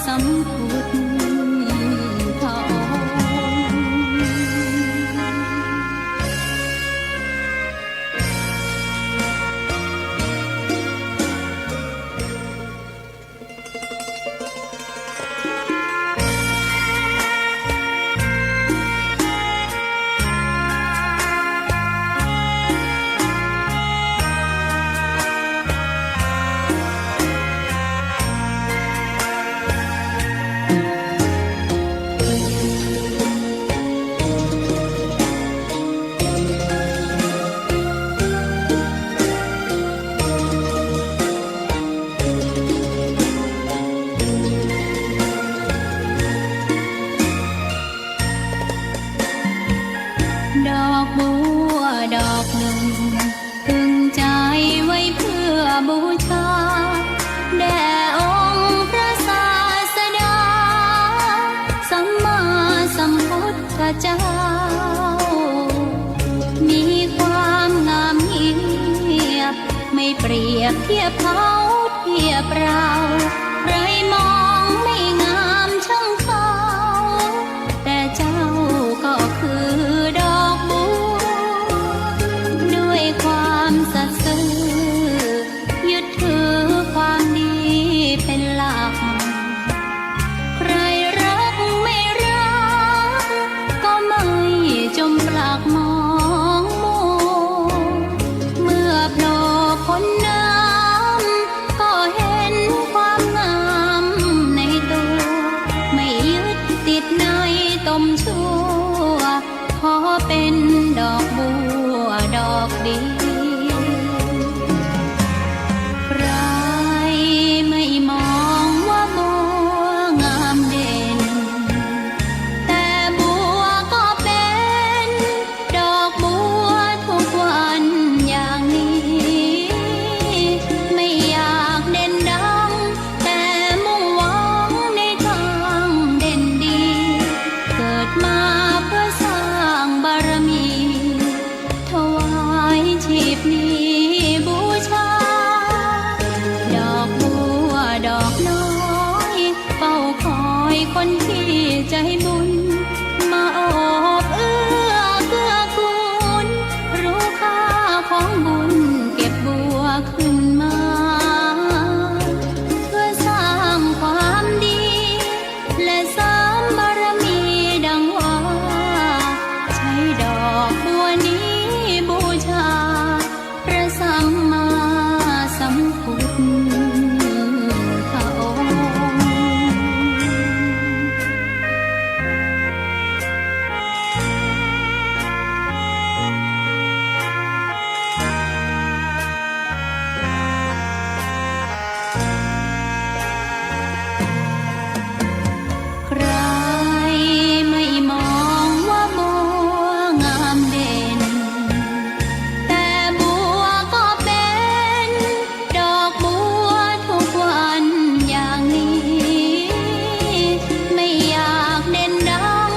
สัมพุทธพระองค์ดอกบัวดอกหนึ่งพึงใจไว้เพื่อบูชาแด่องค์พระศาสดาสัมมาสัมพุทธเจ้ามีความงามเงียบไม่เปรียบเทียบเขาเทียบเราใครมองไม่งามช่างเขาแต่เจ้าก็คือดอกบัวด้วยความสัตย์ซื่อยึดถือความดีเป็นหลักใครรักไม่รักก็ไม่จมปลักมองมัวเมื่อโผล่พ้นน้ำก็เห็นความงามในตัวไม่ยึดติดในตมชั่วขอเป็นดอกบัวดอกดีใครไม่มองว่าบัวงามเด่นแต่บัวก็เป็นดอกบัวทุกวันอย่างนี้ไม่อยากเด่นดังแต่มุ่งหวังในทางเด่นดีเกิดมาเพื่อสร้างบารมีถวายชีพนี้บูชาดอกบัวดอกน้อยเฝ้าคอยคนที่ใจบุญมาโอบเอื้อเกื้อกูลรู้ค่าของบุญเก็บบัวขึ้นมาเพื่อสร้างความดีและเสริมบารมีดังว่าใช้ดอกบัวนี้บูชาพระสัมมาสัมพุทธพระองค์ ใครไม่มองว่าบัวงามเด่นแต่บัวก็เป็นดอกบัวทุกวันอย่างนี้ไม่อยากเด่นดัง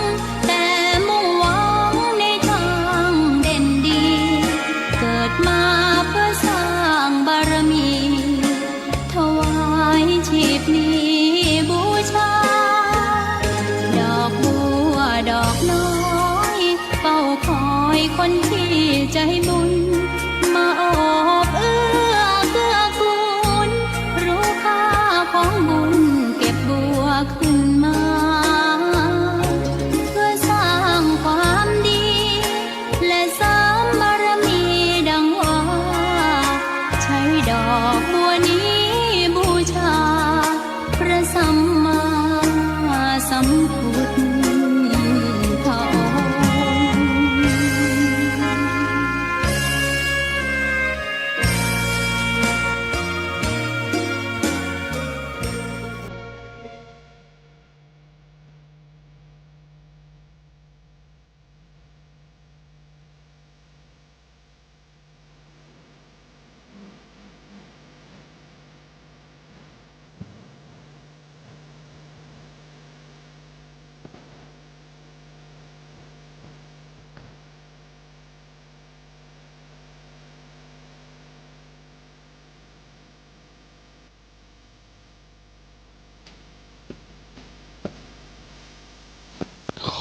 แต่มุ่งหวังในทางเด่นดีเกิดมาเพื่อสร้างบารมีถวายชีพนี้บูชาดอกบัวดอกน้อยเฝ้าคอยคนที่ใจบุญมาโอบเอื้อเกื้อกูลรู้ค่าของบุญเก็บบัวขึ้นมาเพื่อสร้างความดีและเสริมบารมีดังว่าใช้ดอกบัวนี้บูชาพระสัมมาสัมพุทธพระองค์ ข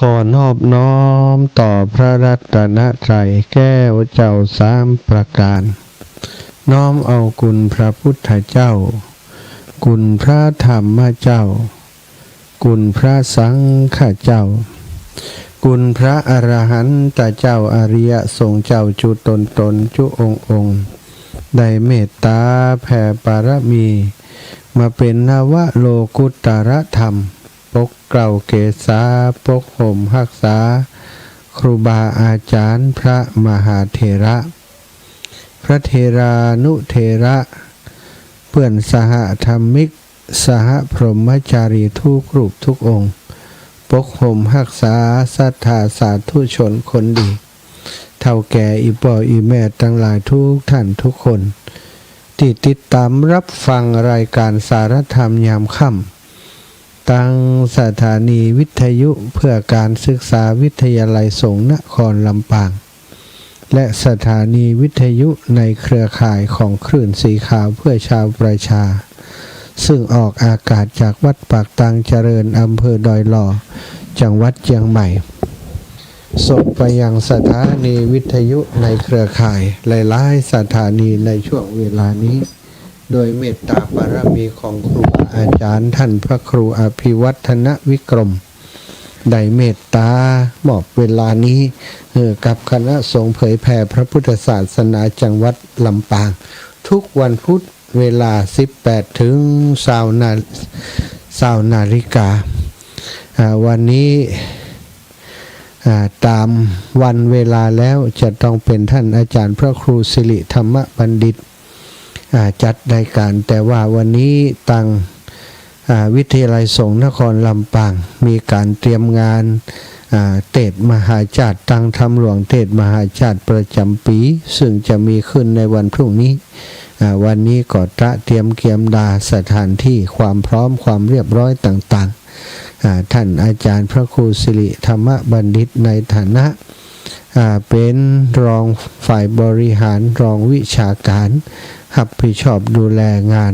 ขอนอบน้อมต่อพระรัตนตรัยแก้วเจ้าสามประการน้อมเอาคุณพระพุทธเจ้าคุณพระธรรมเจ้าคุณพระสังฆเจ้าคุณพระอรหันตเจ้าอริยสงฆ์เจ้าจุตนจุองค์ได้เมตตาแผ่ปารมีมาเป็นนวโลกุตรธรรมปกเกล้าเกศาปกห่มรักษาครูบาอาจารย์พระมหาเถระพระเถรานุเถระเพื่อนสหธรรมิกสหพรหมจารีทุกรูปทุกองค์ปกห่มรักษาศรัทธาสาธุชนคนดีเท่าแก่อีป่ออีแม่ทั้งหลายทุกท่านทุกคนที่ติดตามรับฟังรายการสารธรรมยามค่ำตั้งสถานีวิทยุเพื่อการศึกษาวิทยาลัยสงฆ์นครลำปางและสถานีวิทยุในเครือข่ายของคลื่นสีขาวเพื่อชาวประชาซึ่งออกอากาศจากวัดปากตังเจริญอำเภอดอยหล่อจังหวัดเชียงใหม่ส่งไปยังสถานีวิทยุในเครือข่ายหลายๆสถานีในช่วงเวลานี้โดยเมตตาบารมีของครูอาจารย์ท่านพระครูอภิวัฒนวิกรมได้เมตตามอบเวลานี้กับคณะสงฆ์เผยแผ่พระพุทธศาสนาจังหวัดลำปางทุกวันพุธเวลา 18 ถึง 20 นาฬิกาวันนี้ตามวันเวลาแล้วจะต้องเป็นท่านอาจารย์พระครูสิริธรรมบัณฑิตจัดรายการแต่ว่าวันนี้ตั้งวิทยาลัยสงฆ์นครลำปางมีการเตรียมงานเทศมหาชาติตั้งธรรมหลวงเทศมหาชาติประจำปีซึ่งจะมีขึ้นในวันพรุ่งนี้วันนี้ก็เตรียมเกียมดาสถานที่ความพร้อมความเรียบร้อยต่างๆท่านอาจารย์พระครูสิริธรรมบัณฑิตในฐานะเป็นรองฝ่ายบริหารรองวิชาการรับผิดชอบดูแลงาน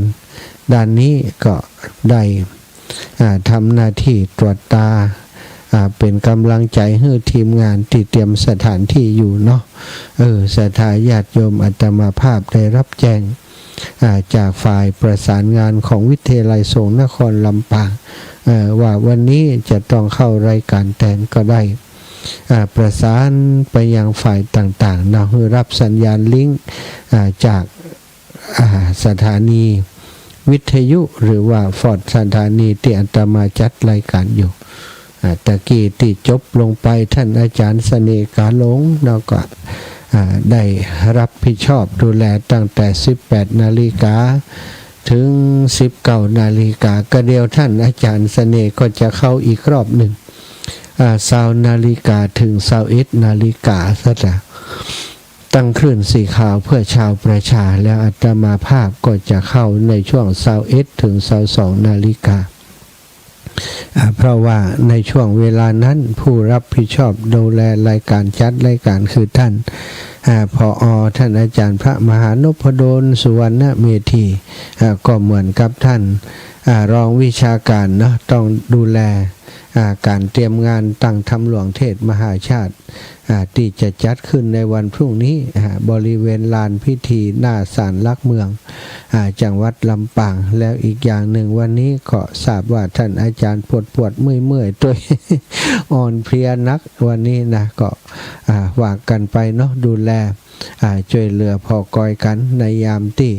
ด้านนี้ก็ได้ทำหน้าที่ตรวจตาเป็นกำลังใจให้ทีมงานที่เตรียมสถานที่อยู่เนาะศรัทธาญาติโยมอาตมาภาพได้รับแจ้งจากฝ่ายประสานงานของวิทยาลัยสงฆ์นครลำปางว่าวันนี้จะต้องเข้ารายการแทนก็ได้ประสานไปยังฝ่ายต่างๆนะเพื่อรับสัญญาณลิงก์จากสถานีวิทยุหรือว่าฟอร์ดสถานีที่อาตมาจัดรายการอยู่ตะกี้ที่จบลงไปท่านอาจารย์เสน่ห์กาหลงเราก็ได้รับผิดชอบดูแลตั้งแต่ 18 นาฬิกาถึง 19 นาฬิกาก็เดียวท่านอาจารย์เสน่ห์ก็จะเข้าอีกรอบหนึ่ง20 นาฬิกาถึง 21 นาฬิกาซะแล้วตั้งคลื่นสีขาวเพื่อชาวประชาแล้วอาตมาภาพก็จะเข้าในช่วง21ถึง 22 นาฬิกาเพราะว่าในช่วงเวลานั้นผู้รับผิดชอบดูแลรายการจัดรายการคือท่านผอ.ท่านอาจารย์พระมหานพดลสุวรรณเมธีก็เหมือนกับท่านรองวิชาการเนาะต้องดูแลการเตรียมงานตั้งธรรมหลวงเทศมหาชาติที่จะจัดขึ้นในวันพรุ่งนี้บริเวณลานพิธีหน้าศาลหลักเมืองจังหวัดลำปางแล้วอีกอย่างหนึ่งวันนี้ก็ทราบว่าท่านอาจารย์ปวดเมื่อยตัว อ่อนเพลียนักวันนี้นะก็ว่ากันไปเนาะดูแลช่วยเหลือพอกอยกันในยามที่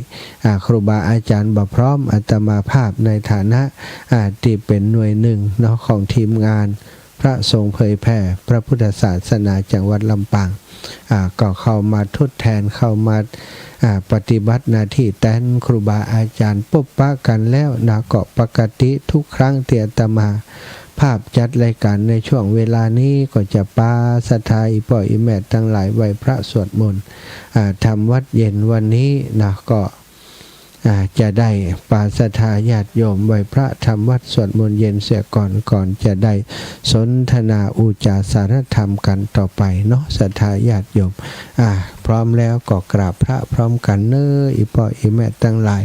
ครูบาอาจารย์บ่พร้อมอาตมาภาพในฐานะที่เป็นหน่วยหนึ่งเนาะของทีมงานพระสงฆ์เผยแผ่พระพุทธศาสนาจังหวัดลำปางก็เข้ามาทดแทนเข้ามาปฏิบัติหน้าที่แทนครูบาอาจารย์ปุ๊บปะกันแล้วนะก็ปกติทุกครั้งที่อาตมาภาพจัดรายการในช่วงเวลานี้ก็จะปาศรัทธาอีป่ออีแม่ทั้งหลายไหว้พระสวดมนต์ทำวัดเย็นวันนี้นะก็จะได้ปาศรัทธาญาติโยมไหว้พระทำวัดสวดมนต์เย็นเสียก่อนจะได้สนทนาอุจาสารธรรมกันต่อไปเนาะศรัทธาญาติโยมพร้อมแล้วก็กราบพระพร้อมกันเน้ออีป่ออีแม่ทั้งหลาย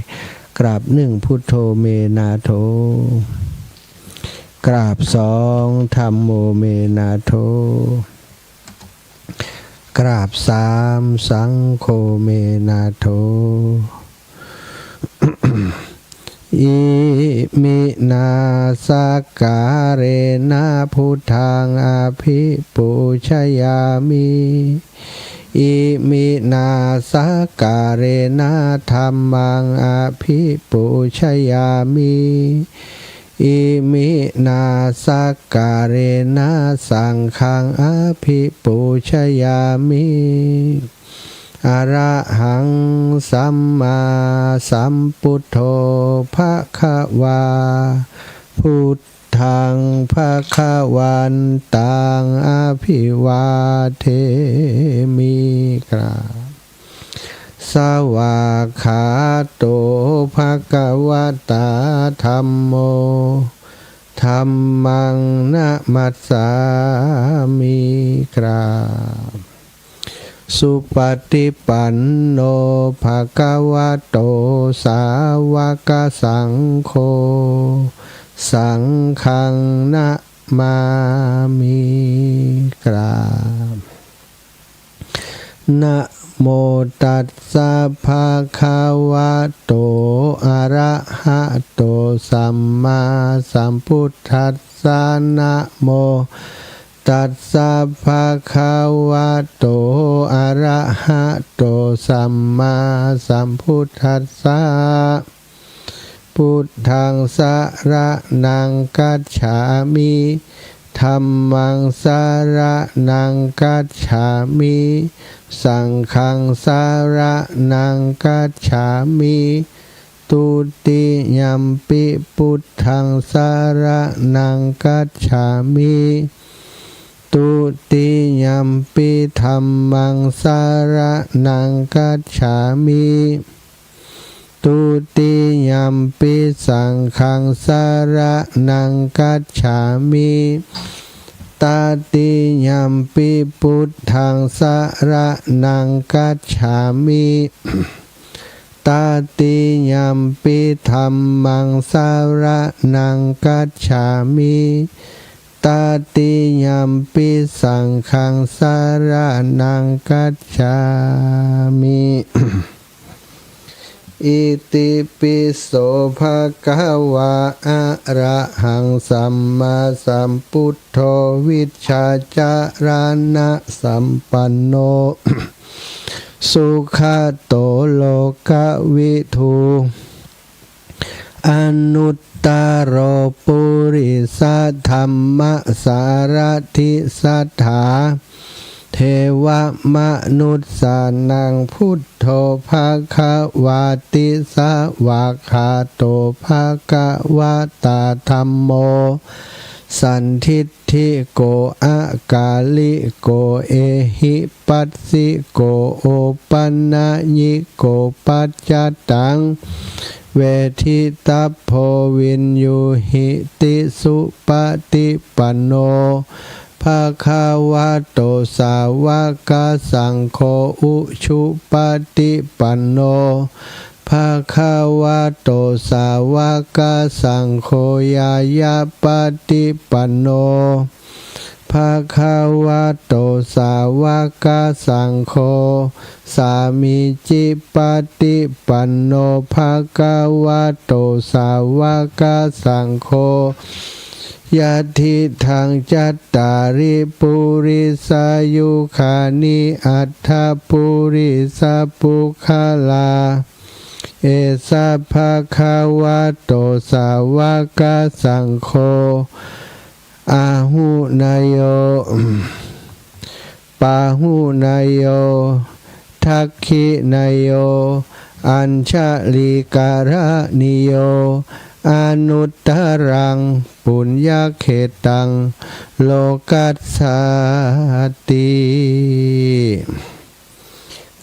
กราบหนึ่งพุทโธเมนาโธ กราบสองธัมโมเมนาโทกราบสามสังโฆเมนาโท อิมินาสการเรนะพุทธังอภิปูชยามิอิมินาสการเรนะธัมมังอภิปูชยามิอิมินาสการเรนะสังฆังอภิปูชยามิอะระหังสัมมาสัมพุทโธภคะวาพุทธังภคะวันตังอภิวาเทมิกราบสวากขาโตภคะวะตาธัมโมธัมมังนะมัสสามิกราบสุปฏิปันโนภะคะวะโตสาวกสังโฆสังฆังนะมามิกราบนะโมตัสสะภะคะวะโตอะระหะโตสัมมาสัมพุทธัสสะนะโมตัสสะภะคะวะโตอะระหะโตสัมมาสัมพุทธัสสะพุทธังสรณังคัจฉามิธัมมังสรณังคัจฉามิสังฆังสรณังคัจฉามิตุติยัมปิพุทธังสรณังคัจฉามิตุติยัมปิธัมมังสรณังคัจฉามิตุติยัมปิสังฆังสรณังคัจฉามิตติยัมปิพุทธังสรณังคัจฉามิตติยัมปิธัมมังสรณังคัจฉามิตติยัมปิสังฆังสรณังคัจฉามิอิติปิโสภะคะวะอะระหังสัมมาสัมพุทโธวิชชาจารณะสัมปันโน สุขโตโลกวิทูอนุตตโรปุริสธรรมสารถิสัทธาเทวมนุษย์สานังพุทโธภะคะวาติสวากขาโตภะคะวะตาธัมโมสันทิฏฐิโกอากาลิโกเอหิปัสสิโกโอปันนะญิโกปัจจตังเวทิตาโพวินยูหิติสุปฏิปันโนภะคะวะโตสาวกสังโฆอุชุปฏิปันโนภะคะวะโตสาวกสังโฆยายาปฏิปันโนภะคะวะโตสาวกสังโฆสามิจิปฏิปันโนภะคะวะโตสาวกสังโฆยะทิทังจัตตาริปุริสายุขานิอัตถปุริสปุคลาเอสะภะคะวะโตสาวกสังโฆอาหุนายโยปาหุนายโยทักขินายโยอัญชลิการนิโยอนุตตรังปุญญเขตังโลกัสสติ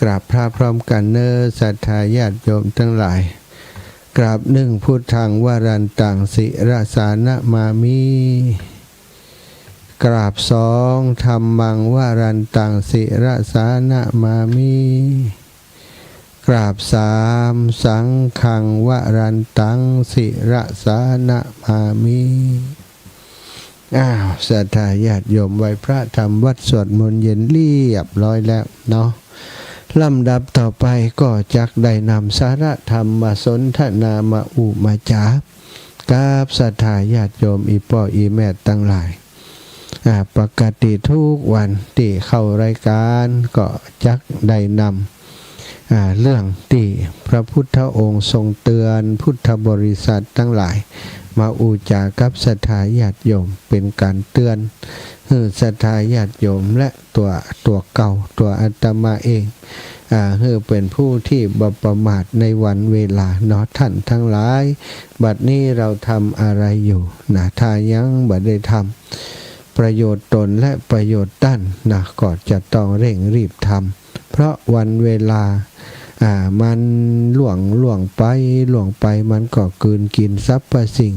กราบพระพร้อมกันเนอศรัทธาญาติโยมทั้งหลายกราบหนึ่งพุทธังวรันตังสิรสานะมามิกราบสองธัมมังวรันตังสิรสานะมามิกราบสามสังฆังวรันตังสิรสานะมามิ ศรัทธาญาติโยมไหว้พระทำวัดสวดมนต์เย็นเรียบร้อยแล้วเนาะลำดับต่อไปก็จักได้นำสาระธรรมมาสนทนามาอุมาจากับศรัทธาญาติโยมอีพ่ออีแม่ตั้งหลายปกติทุกวันที่เข้ารายการก็จักได้นำเรื่องที่พระพุทธองค์ทรงเตือนพุทธบริษัททั้งหลายมาอุจากับศรัทธาญาติโยมเป็นการเตือนศรัทธาญาติโยมและตัวเก่าตัวอาตมาเองเป็นผู้ที่บ่ประมาทในวันเวลาเนาะท่านทั้งหลายบัดนี้เราทำอะไรอยู่นะถ้ายังบ่ได้ทำประโยชน์ตนและประโยชน์ท่านนะก็จะต้องเร่งรีบทำเพราะวันเวลามันล่วงไปมันก็กืนกินสรรพสิ่ง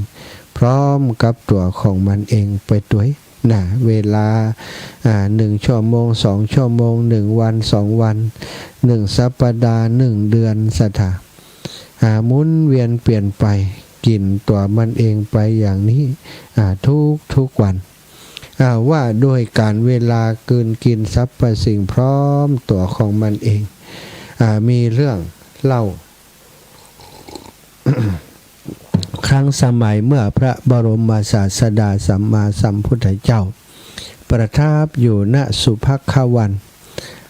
พร้อมกับตัวของมันเองไปด้วยนะเวลา1 ชั่วโมง2 ชั่วโมง1 วัน2 วัน1 สัปดาห์1 เดือนสถาหมุนเวียนเปลี่ยนไปกินตัวมันเองไปอย่างนี้ทุกวันว่าด้วยการเวลากืนกินสรรพสิ่งพร้อมตัวของมันเองมีเรื่องเล่า ครั้งสมัยเมื่อพระบรมศาสดาสัมมาสัมพุทธเจ้าประทับอยู่ณสุภัคควัน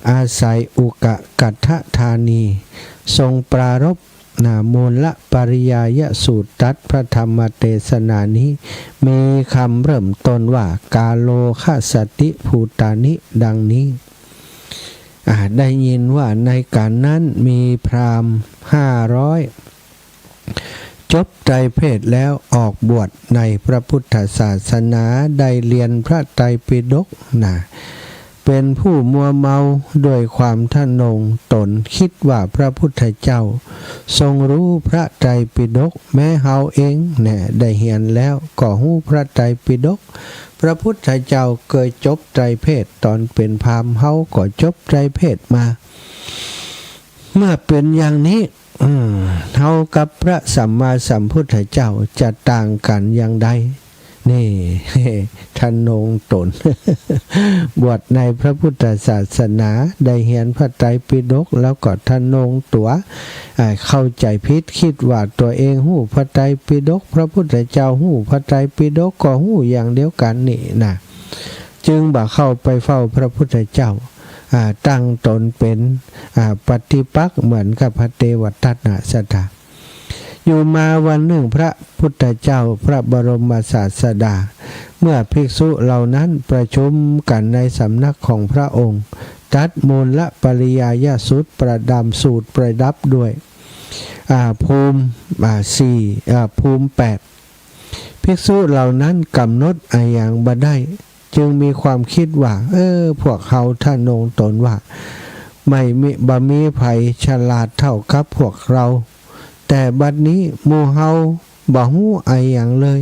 อาศัยอุกกัฏฐธานีทรงปรารภมูลละปริยายสูตรตัดพระธรรมเทศนานี้มีคำเริ่มต้นว่ากาโลคสติภูตานิดังนี้ได้ยินว่าในการนั้นมีพราหมณ์500จบไตรเพศแล้วออกบวชในพระพุทธศาสนาได้เรียนพระไตรปิฎกเป็นผู้มัวเมาด้วยความทะนงตนคิดว่าพระพุทธเจ้าทรงรู้พระไตรปิฎกแม้เฮาเองได้เรียนแล้วก็รู้พระไตรปิฎกพระพุทธเจ้าเคยจบไตรเพศตอนเป็นพราหมณ์เฮาก็จบไตรเพศมาเมื่อเป็นอย่างนี้เฮากับพระสัมมาสัมพุทธเจ้าจะต่างกันอย่างใดนี่ทะนงตน บวชในพระพุทธศาสนาได้เรียนพระไตรปิฎกแล้วก็ทะนงตัวเข้าใจผิดคิดว่าตัวเองฮู้พระไตรปิฎกพระพุทธเจ้าฮู้พระไตรปิฎกก็ฮู้อย่างเดียวกันนี่นะจึงบ่เข้าไปเฝ้าพระพุทธเจ้าตั้งตนเป็นปฏิปักษ์เหมือนกับพระเทวทัตสถาอยู่มาวันหนึ่งพระพุทธเจ้าพระบรมศาสดาเมื่อภิกษุเหล่านั้นประชุมกันในสำนักของพระองค์ตัดมูลละปริยายสูตรประดำสูตรประดับด้วยภูมิภูมิ8ภิกษุเหล่านั้นกำหนดอย่างบ่ได้จึงมีความคิดว่าพวกเขาท่านงตนว่าไม่มีภัยฉลาดเท่ากับพวกเราแต่บัดนี้หมู่เฮาบ่ฮู้อย่างเลย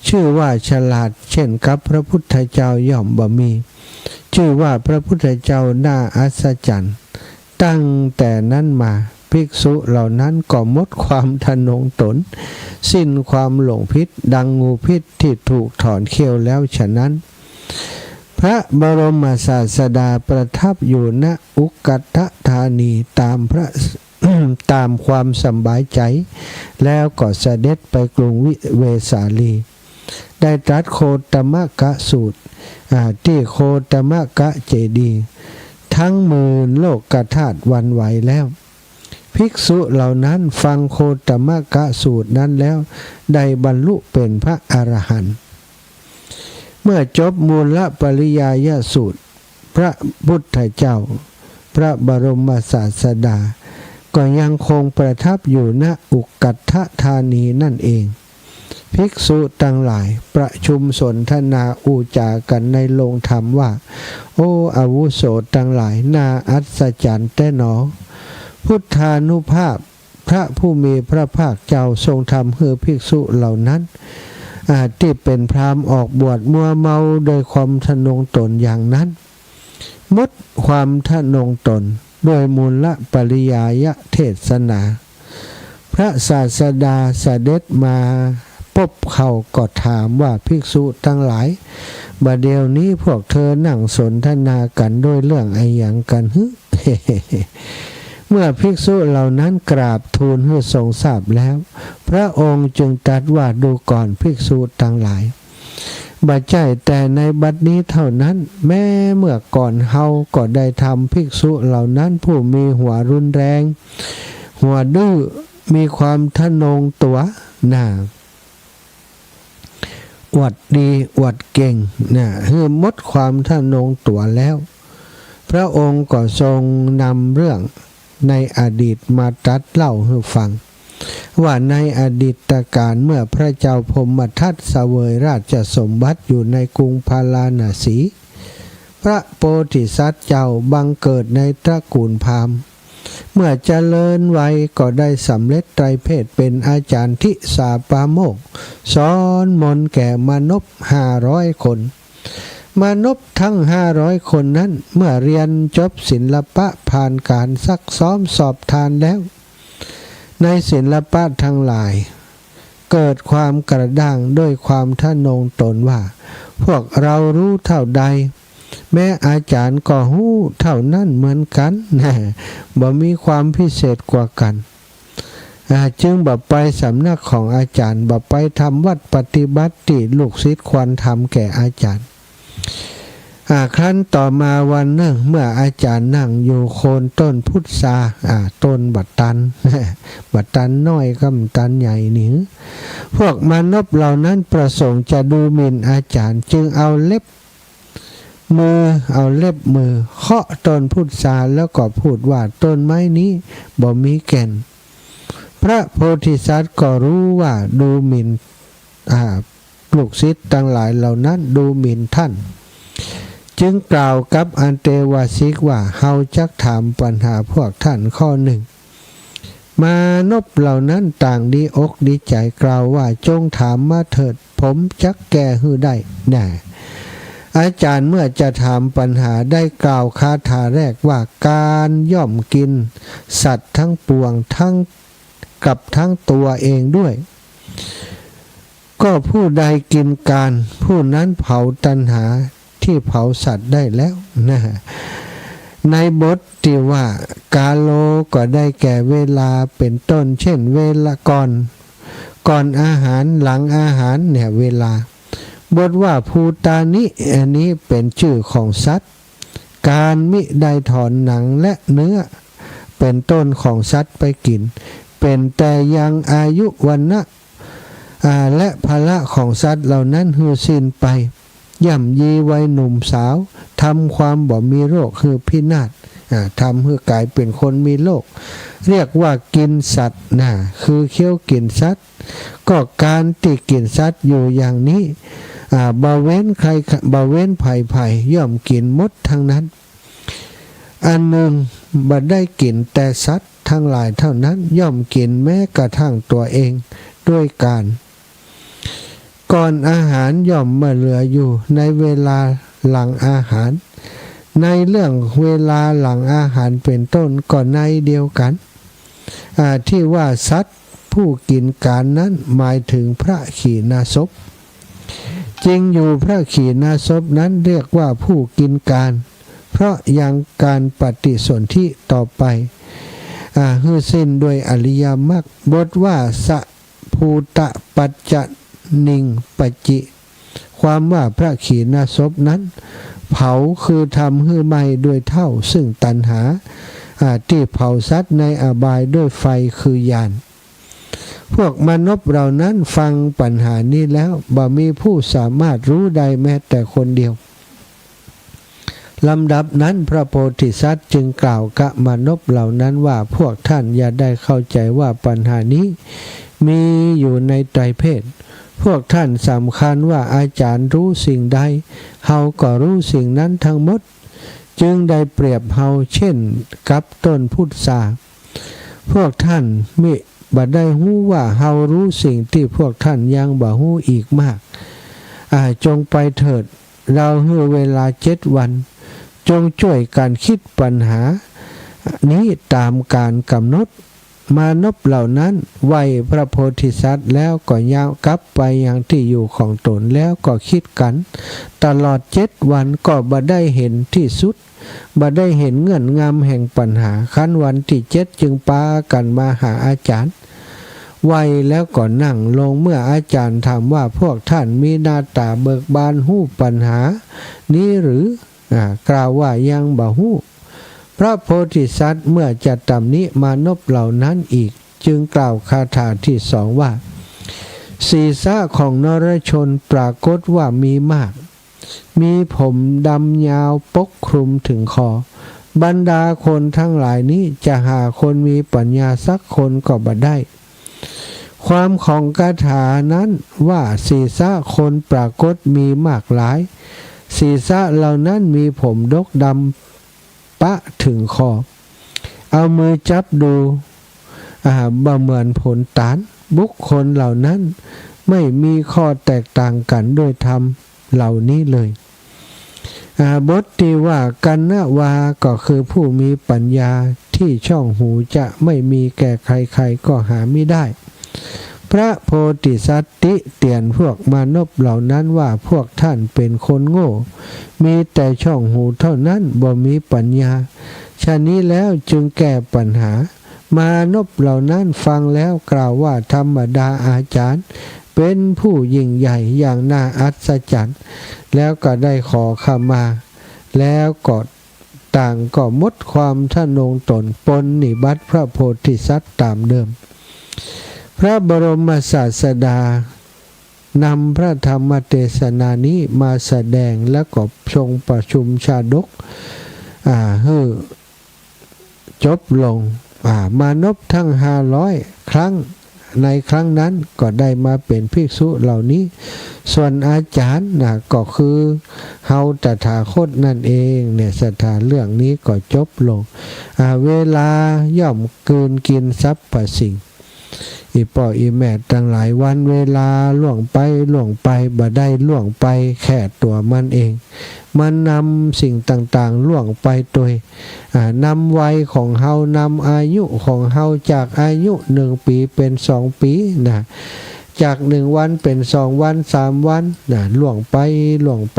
ชื่อว่าฉลาดเช่นกับพระพุทธเจ้าย่อมบ่มีชื่อว่าพระพุทธเจ้าน่าอัศจรรย์ตั้งแต่นั้นมาภิกษุเหล่านั้นก็หมดความทะนงตนสิ้นความหลงพิษดังงูพิษที่ถูกถอนเขี้ยวแล้วฉะนั้นพระบรมศาสดาประทับอยู่ณอุกัฏฐธานีตามความสบายใจแล้วก็เสด็จไปกรุงวิเวสาลีได้ตรัสโคตมกะสูตรที่โคตมกะเจดีย์ทั้ง10,000โลกธาตุวันไหวแล้วภิกษุเหล่านั้นฟังโคตมกะสูตรนั้นแล้วได้บรรลุเป็นพระอรหันต์เมื่อจบมูลละปริยายสูตรพระพุทธเจ้าพระบรมศาสดาก็ยังคงประทับอยู่ณอุกัฏฐธานีนั่นเองภิกษุทั้งหลายประชุมสนทนาอูจากันในโรงธรรมว่าโอ้อาวุโสทั้งหลายน่าอัศจรรย์แต่หนอพุทธานุภาพพระผู้มีพระภาคเจ้าทรงทำให้ภิกษุเหล่านั้นที่เป็นพราหมณ์ออกบวชมัวเมาโดยความทะนงตนอย่างนั้นหมดความทะนงตนโดยมูลละปริยายเทศนาพระศาสดาเสด็จมา บเขาก็ถามว่าภิกษุทั้งหลายบัดเดี๋ยวนี้พวกเธอนั่งสนทนากันด้วยเรื่องไอ้หยังกันฮึ เมื่อภิกษุเหล่านั้นกราบทูลให้ทรงทราบแล้วพระองค์จึงตรัสว่าดูก่อนภิกษุทั้งหลายบัดใจแต่ในบัดนี้เท่านั้นแม้เมื่อก่อนเฮาก็ได้ทำภิกษุเหล่านั้นผู้มีหัวรุนแรงหัวดื้อมีความทะนงตัวน่ะอวดดีอวดเก่งน่ะคือหมดความทะนงตัวแล้วพระองค์ก็ทรงนำเรื่องในอดีตมาตรัสเล่าให้ฟังว่าในอดีตการเมื่อพระเจ้าพมทัตเสวยราชสมบัติอยู่ในกรุงพาราณสีพระโพธิสัตว์เจ้าบังเกิดในตระกูลพราหมณ์เมื่อเจริญวัยก็ได้สำเร็จไตรเพศเป็นอาจารย์ทิสาปาโมกข์สอนมนต์แก่มนุษย์500 คนมนุษย์ทั้ง500 คนนั้นเมื่อเรียนจบศิลปะผ่านการซักซ้อมสอบทานแล้วในศิลปะทั้งหลายเกิดความกระด้างด้วยความทะนงตนว่าพวกเรารู้เท่าใดแม้อาจารย์ก็รู้เท่านั้นเหมือนกันนะบ่มีความพิเศษกว่ากันจึงบ่ไปสำนักของอาจารย์บ่ไปทำวัดปฏิบัติที่ลูกศิษย์ควรทำแก่อาจารย์ครั้นต่อมาวันหนึ่งเมื่ออาจารย์นั่งอยู่โคนต้นพุทราต้นบัดตัน บัดตันน้อยกับตันใหญ่นี่พวกมนุษย์เหล่านั้นประสงค์จะดูหมิ่นอาจารย์จึงเอาเล็บมือเคาะต้นพุทราแล้วก็พูดว่าต้นไม้นี้บ่มีแก่นพระโพธิสัตว์ก็รู้ว่าดูหมิ่นลูกศิษย์ทั้งหลายเหล่านั้นดูหมิ่นท่านจึงกล่าวกับอันเตวาสิกว่าเฮาจักถามปัญหาพวกท่านข้อหนึ่งมนุษย์เหล่านั้นต่างดีอกดีใจกล่าวว่าจงถามมาเถิดผมจักแก้ให้ได้แน่อาจารย์เมื่อจะถามปัญหาได้กล่าวคาถาแรกว่าการย่อมกินสัตว์ทั้งปวงทั้งกับทั้งตัวเองด้วยก็ผู้ใดกินการผู้นั้นเผาตัณหาที่เผาสัตว์ได้แล้วนะในบทที่ว่ากาโลก็ได้แก่เวลาเป็นต้นเช่นเวลาก่อนอาหารหลังอาหารเนี่ยเวลาบทว่าภูตานิอันนี้เป็นชื่อของสัตว์การมิได้ถอนหนังและเนื้อเป็นต้นของสัตว์ไปกินเป็นแต่ยังอายุวันนะและภละของสัตว์เหล่านั้นหือสิ้นไปย่ำยีวัยหนุ่มสาวทำความบ่มีโรคคือพินาศทำให้กลายเป็นคนมีโรคเรียกว่ากินสัตว์คือเคี้ยวกินสัตว์ก็การติกินสัตว์อยู่อย่างนี้บ่เว้นใครบ่เว้นไผ่ย่อมกินมดทั้งนั้นอันหนึ่งบ่ได้กินแต่สัตว์ทั้งหลายเท่านั้นย่อมกินแม้กระทั่งตัวเองด้วยการก่อนอาหารย่อมมาเหลืออยู่ในเวลาหลังอาหารในเรื่องเวลาหลังอาหารเป็นต้นก็ในเดียวกันที่ว่าสัตว์ผู้กินการนั้นหมายถึงพระขีณาสพจริงอยู่พระขีณาสพนั้นเรียกว่าผู้กินการเพราะยังการปฏิสนธิต่อไปฮือสิ้นด้วยอริยมรรคบทว่าสะภูตะปัจจนิงปจิความว่าพระขีณาสพนั้นเผาคือทำให้ไหม้ด้วยเท่าซึ่งตัณหาที่เผาสัตว์ในอบายด้วยไฟคือยานพวกมนุษย์เหล่านั้นฟังปัญหานี้แล้วบ่มีผู้สามารถรู้ได้แม้แต่คนเดียวลำดับนั้นพระโพธิสัตว์จึงกล่าวกับมนุษย์เหล่านั้นว่าพวกท่านอย่าได้เข้าใจว่าปัญหานี้มีอยู่ในไตรเพศพวกท่านสำคัญว่าอาจารย์รู้สิ่งใดเฮาก็รู้สิ่งนั้นทั้งหมดจึงได้เปรียบเฮาเช่นกับต้นพุทราพวกท่านมิบ่ได้ฮู้ว่าเฮารู้สิ่งที่พวกท่านยังบ่ฮู้อีกมากจงไปเถิดเราให้เวลา7 วันจงช่วยกันคิดปัญหานี้ตามการกำหนด มานพเหล่านั้นไหวพระโพธิสัตว์แล้วก็ยาวกลับไปยังที่อยู่ของตนแล้วก็คิดกันตลอด7 วันก็บ่ได้เห็นที่สุดบ่ได้เห็นเงื่อนงำแห่งปัญหาขั้นวันที่7จึงพากันมาหาอาจารย์ไหวแล้วก็นั่งลงเมื่ออาจารย์ถามว่าพวกท่านมีหน้าตาเบิกบานหู้ปัญหานี้หรือกล่าวว่ายังบ่ฮู้พระโพธิสัตว์เมื่อจะตำหนิมานพเหล่านั้นอีกจึงกล่าวคาถาที่2ว่าศีรษะของนรชนปรากฏว่ามีมากมีผมดำยาวปกคลุมถึงคอบรรดาคนทั้งหลายนี้จะหาคนมีปัญญาสักคนก็บ่ได้ความของคาถานั้นว่าศีรษะคนปรากฏมีมากหลายศีรษะเหล่านั้นมีผมดกดำปะถึงคอเอามือจับดูบ่เหมือนผลตานบุคคลเหล่านั้นไม่มีข้อแตกต่างกันโดยธรรมเหล่านี้เลยบทที่ว่ากันนะวาก็คือผู้มีปัญญาที่ช่องหูจะไม่มีแก่ใครๆก็หาไม่ได้พระโพธิสัตว์ติเตียนพวกมานพเหล่านั้นว่าพวกท่านเป็นคนโง่มีแต่ช่องหูเท่านั้นบ่มีปัญญาฉะนี้แล้วจึงแก้ปัญหามานพเหล่านั้นฟังแล้วกล่าวว่าธรรมดาอาจารย์เป็นผู้ยิ่งใหญ่อย่างน่าอัศจรรย์แล้วก็ได้ขอขมาแล้วก็ต่างก็หมดความทะนงตนปนนิบัติพระโพธิสัตว์ตามเดิมพระบรมศาสดานำพระธรรมเทศนานี้มาแสดงแล้วก็ทรงประชุมชาดกให้จบลงมานพทั้ง500 ครั้งในครั้งนั้นก็ได้มาเป็นภิกษุเหล่านี้ส่วนอาจารย์ก็คือเฮาตถาคตนั่นเองเนี่ยสถานเรื่องนี้ก็จบลงเวลาย่อมกลืนกินทรัพย์ประสิ่งอีป่ออีแม่ตั้งหลายวันเวลาล่วงไปบ่ได้ล่วงไปแค่ตัวมันเองมันนำสิ่งต่างๆล่วงไปโดยนำวัยของเฮานำอายุของเฮาจากอายุ1 ปีเป็น2 ปีจาก1 วันเป็น2 วัน3 วันล่วงไ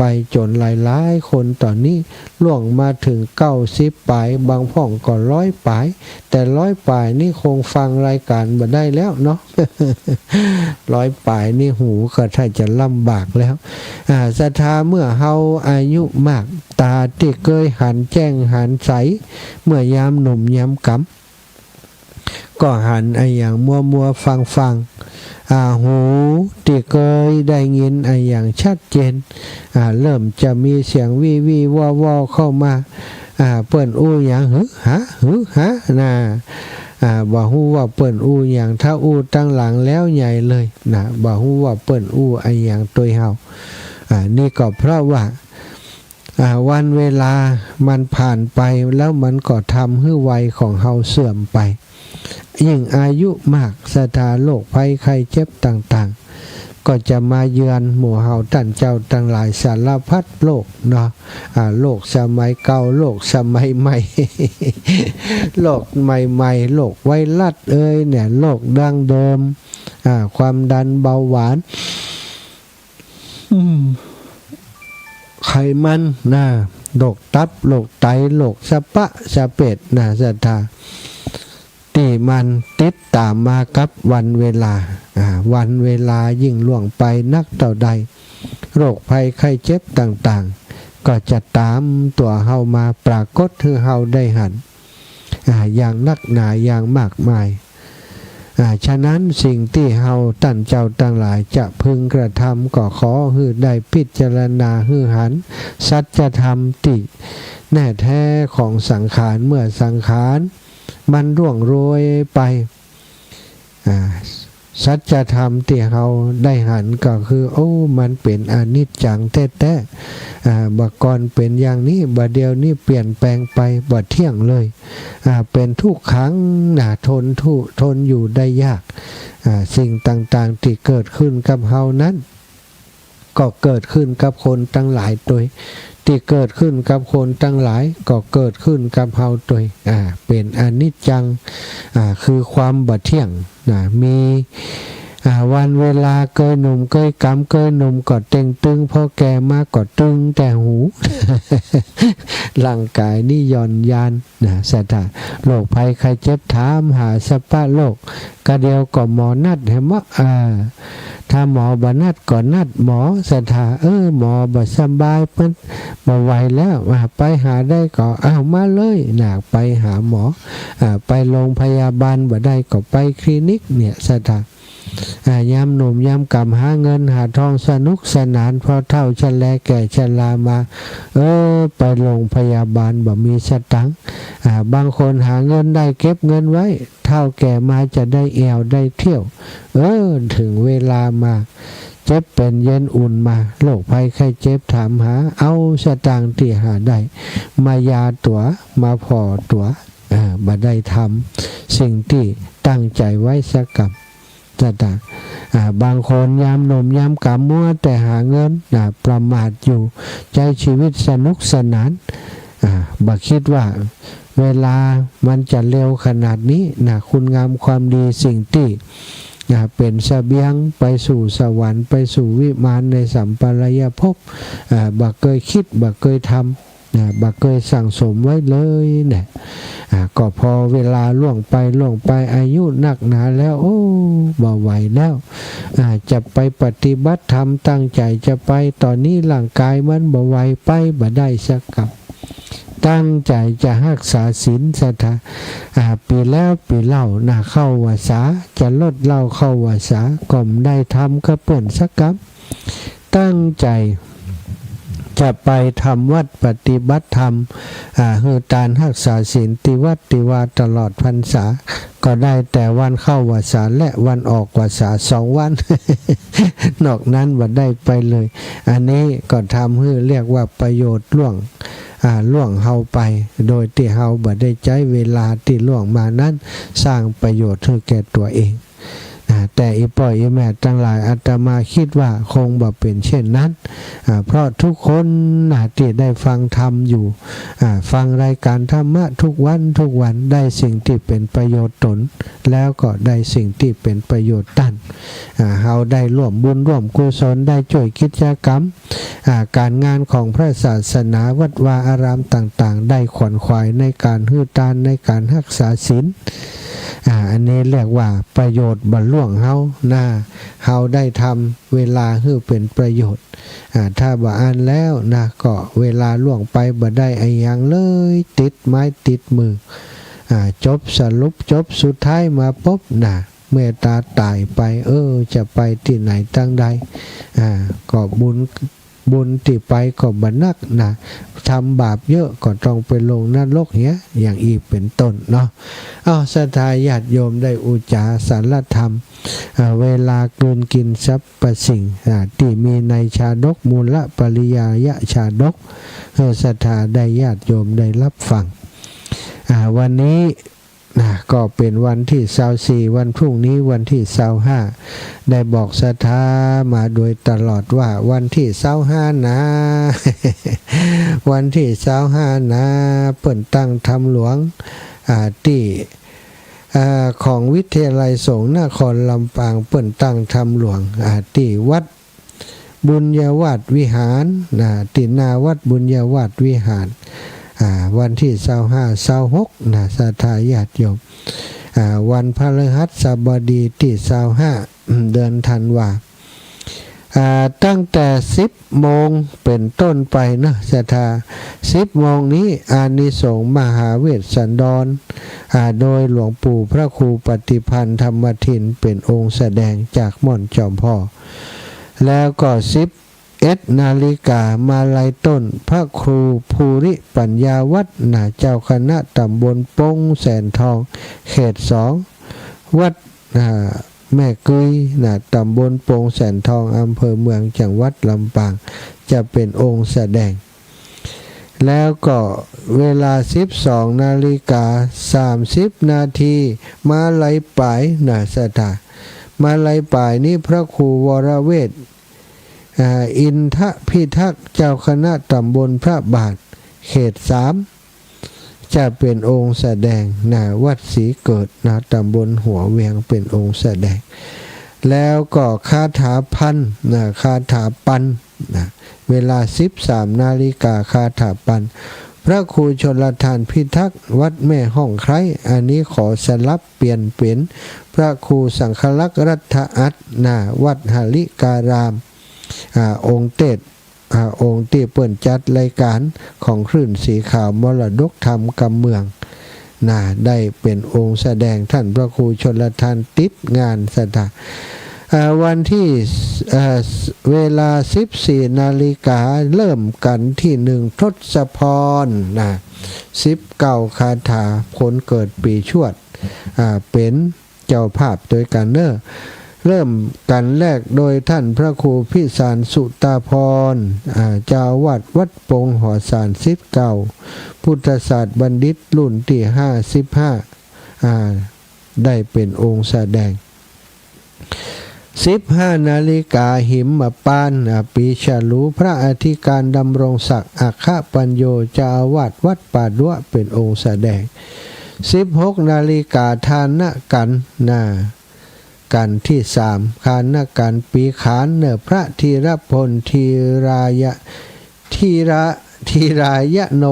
ปจนหลายคนตอนนี้ล่วงมาถึง90 ปลายบางพ่องก็100 ปลายแต่100 ปลายนี่คงฟังรายการบ่ได้แล้วเนาะ 100 ปลายนี่หูก็ถ้าจะลำบากแล้วศรัทธาเมื่อเฮาอายุมากตาที่เคยหันแจ้งหันใสเมื่อยามหนุ่มยามกำก็หันอย่างมัวฟังหูที่เคยได้ยินอย่างชัดเจนเริ่มจะมีเสียงวีวอเข้ามาเปิ้นอู้อย่างหึฮะบ่ฮู้ว่าเปิ้นอู้อย่างถ้าอู้ตั้งหลังแล้วใหญ่เลยบ่ฮู้ว่าเปิ้นอู้อย่างตัวเฮานี่ก็เพราะว่าวันเวลามันผ่านไปแล้วมันก็ทำให้วัยของเฮาเสื่อมไปยิ่งอายุมากสถานโรคภัยไข้เจ็บต่างๆก็จะมาเยือนหมู่เฮาท่านเจ้าทั้งหลายสารพัดโรคเนาะโรคสมัยเก่าโรคสมัยใหม่ โรคใหม่ๆโรคไวรัสเนี่ยโรคดั้งเดิมความดันเบาหวานไขมันโรคตับโรคไตโรคสะปะสะเป็ดศรัทธาที่มันติดตามมากับวันเวลายิ่งล่วงไปนักเท่าใดโรคภัยไข้เจ็บต่างๆก็จะตามตัวเฮามาปรากฏให้เฮาได้หันอย่างนักหนาอย่างมากมายฉะนั้นสิ่งที่เฮาท่านเจ้าทั้งหลายจะพึงกระทำก็ขอให้ได้พิจารณาให้หันสัจธรรมที่แน่แท้ของสังขารเมื่อสังขารมันร่วงโรยไปสัจธรรมที่เราได้หันก็คือมันเป็นอนิจจังแท้ๆบัดก่อนเป็นอย่างนี้บัดเดียวนี้เปลี่ยนแปลงไปบัดเที่ยงเลยเป็นทุกขังทนอยู่ได้ยากสิ่งต่างๆที่เกิดขึ้นกับเรานั้น ก็เกิดขึ้นกับคนตั้งหลายตัวที่เกิดขึ้นกับคนตั้งหลายก็เกิดขึ้นกับเฮาตัวเป็นอนิจจังคือความบ่เที่ยงมีวันเวลาเกยหนุ่มเกยกำเกยหนุ่มก็เต็งตึงพอแก่มากก็ตึงแต่หู ร่างกายนี่ย่อนยานสถาโรคภัยใครเจ็บถามหาสภาพโลกก็เดียวก็หมอนัดเห็นมั้ยถ้าหมอบ่นัดก็นัดหมอสถาหมอบ่สบายเพิ่นบ่ไหวแล้วไปหาได้ก็มาเลยไปหาหมอไปโรงพยาบาลบ่ได้ก็ไปคลินิกเนี่ยสถายามหนุ่มยามกำหาเงินหาทองสนุกสนานพอเท่าชะแลแก่ชรามาไปโรงพยาบาลบ่มีสตังค์บางคนหาเงินได้เก็บเงินไว้เท่าแก่มาจะได้แอวได้เที่ยวถึงเวลามาเจ็บเป็นเย็นอุ่นมาโรคภัยไข้เจ็บถามหาเอาสตางค์ที่หาได้มายาตัวมาพอตัวบ่ได้ทำสิ่งที่ตั้งใจไว้สักกับบางคนยามหนุ่มยามกำมัวแต่หาเงินประมาทอยู่ใจชีวิตสนุกสนานบ่คิดว่าเวลามันจะเร็วขนาดนี้คุณงามความดีสิ่งที่เป็นเสบียงไปสู่สวรรค์ไปสู่วิมานในสัมปรายภพบ่เคยคิดบ่เคยทำบ่เคยสั่งสมไว้เลยก็พอเวลาล่วงไปอายุนักหนาแล้วบ่ไหวแล้วจะไปปฏิบัติธรรมตั้งใจจะไปตอนนี้ร่างกายมันบ่ไหวไปบ่ได้สักกับตั้งใจจะรักษาศีลศรัทธาปีแล้วปีเล่าเข้าวาสาจะลดเหล้าเข้าวาสาก็ไม่ได้ทำก็เปิ่นสักกับตั้งใจจะไปทำวัดปฏิบัติธรรมคือการรักษาศีลติวัดติวาตลอดพรรษาก็ได้แต่วันเข้าวาสาและวันออกวาสา2 วัน นอกนั้นบ่ได้ไปเลยอันนี้ก็ทำให้เรียกว่าประโยชน์ล่วงเฮาไปโดยที่เฮาบ่ได้ใช้เวลาที่ล่วงมานั้นสร้างประโยชน์ให้แก่ตัวเองแต่อีป่อยอีแม่ทั้งหลายอาตมาคิดว่าคงบ่เป็นเช่นนั้นเพราะทุกคนที่ได้ฟังธรรมอยู่ฟังรายการธรรมะทุกวันได้สิ่งที่เป็นประโยชน์ตนแล้วก็ได้สิ่งที่เป็นประโยชน์ตั้นเฮาได้ร่วมบุญร่วมกุศลได้ช่วยกิจกรรมการงานของพระศาสนาวัดวาอารามต่างๆได้ขวนขวายในการฮื้อตานในการรักษาศีลอันนี้เรียกว่าประโยชน์บรรล่วงเฮาได้ทำเวลาให้เป็นประโยชน์ถ้าบ่อ่านแล้วก็เวลาล่วงไปบ่ได้ไอ้ยังเลยติดไม้ติดมือจบสรุปจบสุดท้ายมาปุ๊บเมื่อตาตายไปจะไปที่ไหนตั้งใดก็บุญที่ไปก็บ่นักทำบาปเยอะก็ต้องไปลงนรกเนี้ยอย่างอีกเป็นต้นเนาะศรัทธาญาติโยมได้อุจจาสารธรรมเวลาเกินกินทรัพย์ประสิ่งที่มีในชาดกมูลปริยายะชาดกศรัทธาได้ญาติโยมได้รับฟังวันนี้ก็เป็นวันที่24วันพรุ่งนี้วันที่25ได้บอกศรัทธามาโดยตลอดว่าวันที่25นะ วันที่25นะเปิ่นตั้งธรรมหลวงที่ของวิทยาลัยสงฆ์นครลำปางเปิ่นตั้งธรรมหลวงที่วัดบุญญาวาสวิหารที่หน้าวัดบุญญาวาสวิหารวันที่25-26ศรัทธาญาติโยมวันพฤหัสบดีที่25เดือนธันวาตั้งแต่10 โมงเป็นต้นไปศรัทธา10 โมงนี้อานิสงส์มหาเวสสันดรโดยหลวงปู่พระครูปฏิพันธ์ธรรมทินเป็นองค์แสดงจากม่อนจอมพ่อแล้วก็11 นาฬิกามาลัยต้นพระครูภูริปัญญาวัฒน์เจ้าคณะตำบลปงแสนทองเขต2วัดแม่กุยตำบลปงแสนทองอำเภอเมืองจังหวัดลำปางจะเป็นองค์แสดงแล้วก็เวลา12 นาฬิกา30 นาทีมาลัยป่ายศรัทธามาลัยป่ายนี้พระครูวรเวท อินทพิทักษ์เจ้าคณะตำบลพระบาทเขต3จะเป็นองค์แสดงนะวัดศรีเกิดนะตำบลหัวเวียงเป็นองค์แสดงแล้วก็คาถาพันนะคาถาปันนะเวลา 13 นาฬิกาคาถาปันพระครูชลทานพิทักษ์วัดแม่ห้องไคร้อันนี้ขอสลับเปลี่ยนเป็นพระครูสังฆลักษณ์รัฐอัตนะวัดหาริการามองค์เตศองค์ที่เปิ่นจัดรายการของคลื่นสีขาวมรดกธรรมกำเมืองได้เป็นองค์แสดงท่านพระครูชลทานติดงานสถานวันที่เวลา 14 นาฬิกาเริ่มกันที่1ทศพร19คาถาคนเกิดปีชวดเป็นเจ้าภาพโดยกันเริ่มกันแรกโดยท่านพระครูพิสารสุตาพรเจ้าวัดวัดปงหอสารศิษย์เก่าพุทธศาสตร์บัณฑิตรุ่นที่55ได้เป็นองค์แสดง15 นาฬิกาหิมปานปีฉลูพระอธิการดำรงศักดิ์อัคคปัญโยเจ้าอาวาสวัดป่าดัวเป็นองค์แสดง16 นาฬิกาทานกันที่3คานกันปีขานพระธีรพลธีรายโน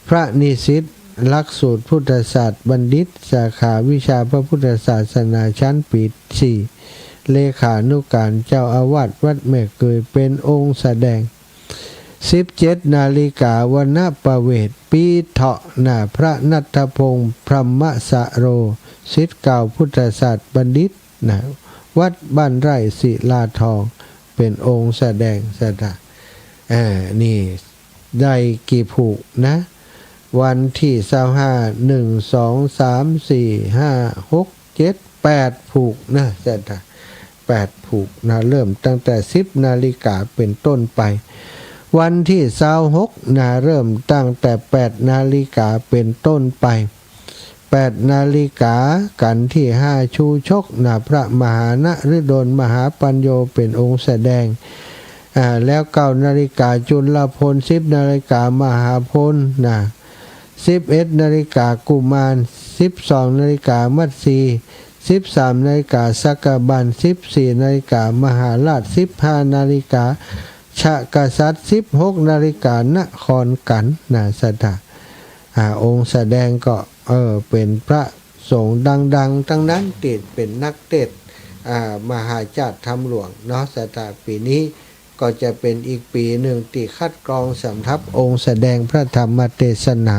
พระนิสิตหลักสูตรพุทธศาสตร์บัณฑิตสาขาวิชาพระพุทธศาสนาชั้นปี4เลขานุการเจ้าอาวาสวัดแม่เกยเป็นองค์แสดง17 นาฬิกาวันณประเวทปีเถาะพระณัฐพงศ์พรหมสโรศิษย์เก่าพุทธศาสตร์บัณฑิตวัดบ้านไร่ศิลาทองเป็นองค์แสดงนี่ได้กี่ผูกนะวันที่25 1 2 3 4 5 6 7 8ผูก8ผูกเริ่มตั้งแต่10 นาฬิกาเป็นต้นไปวันที่26เริ่มตั้งแต่8 นาฬิกาเป็นต้นไป8 นาฬิกากันที่5ชูชกพระมหานฤดลมหาปัญโยเป็นองค์แสดงแล้ว9 นาฬิกาจุลพล10 นาฬิกามหาพล11 นาฬิกากุมาร12 นาฬิกามัตสี13 นาฬิกาสักบัน14 นาฬิกามหาราช15 นาฬิกาชะกษัตริย์16 นาฬิกานครกันสถาองค์แสดงก็เป็นพระสงฆ์ดังๆทั้งนั้นติดเป็นนักเทศมหาจารย์ธรรมหลวงสถาปีนี้ก็จะเป็นอีกปีหนึ่งที่คัดกรองสำทับองค์แสดงพระธรรมเทศนา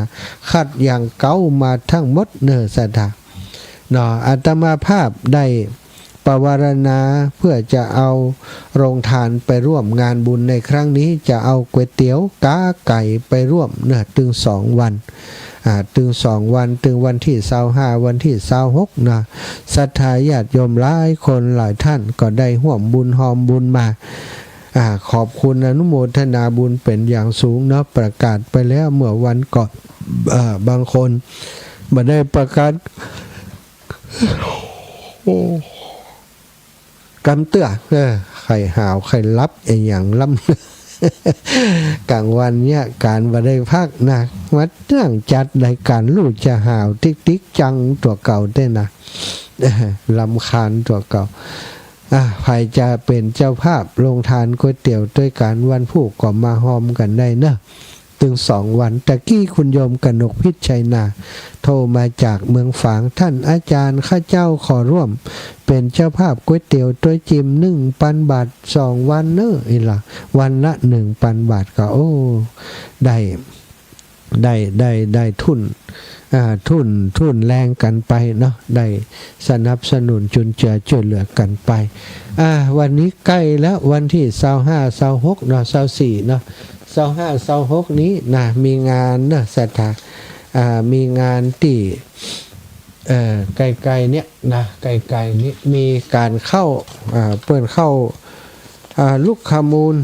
คัดอย่างเก่ามาทั้งหมดสถาอาตมาภาพได้ปวารณาเพื่อจะเอาโรงทานไปร่วมงานบุญในครั้งนี้จะเอาก๋วยเตี๋ยวกาไก่ไปร่วมถึง2 วันถึง2 วันถึงวันที่25วันที่26ศรัทธาญาติโยมหลายคนหลายท่านก็ได้ร่วมบุญหอมบุญมาขอบคุณอนุโมทนาบุญเป็นอย่างสูงประกาศไปแล้วเมื่อวันก่อนบางคนมาได้ประกาศกำเตื้อไข่หาวไข่ลับอย่างล้ำกลางวันเนี่ยการมาได้พักวัดเรื่องจัดรายการลูกจะหาวติ๊กจังตัวเก่าได้ลำคาญตัวเก่าใครจะเป็นเจ้าภาพลงทานก๋วยเตี๋ยวด้วยการวันผู้ก็มาหอมกันได้ถึง2 วันตะกี้คุณโยมกนกพิชัยนาโทรมาจากเมืองฝางท่านอาจารย์ข้าเจ้าขอร่วมเป็นเจ้าภาพก๋วยเตี๋ยวตัวจิม1,000 บาท2 วันวันละ 1,000 บาทก็ได้ทุนแรงกันไปได้สนับสนุนจุนเจือช่วยเหลือกันไปวันนี้ใกล้แล้ววันที่25 26 24 25 26นี้มีงานสถามีงานที่ไกลๆเนี่ยไกลๆนี้มีการเข้าเปิดเข้าลูกขมูล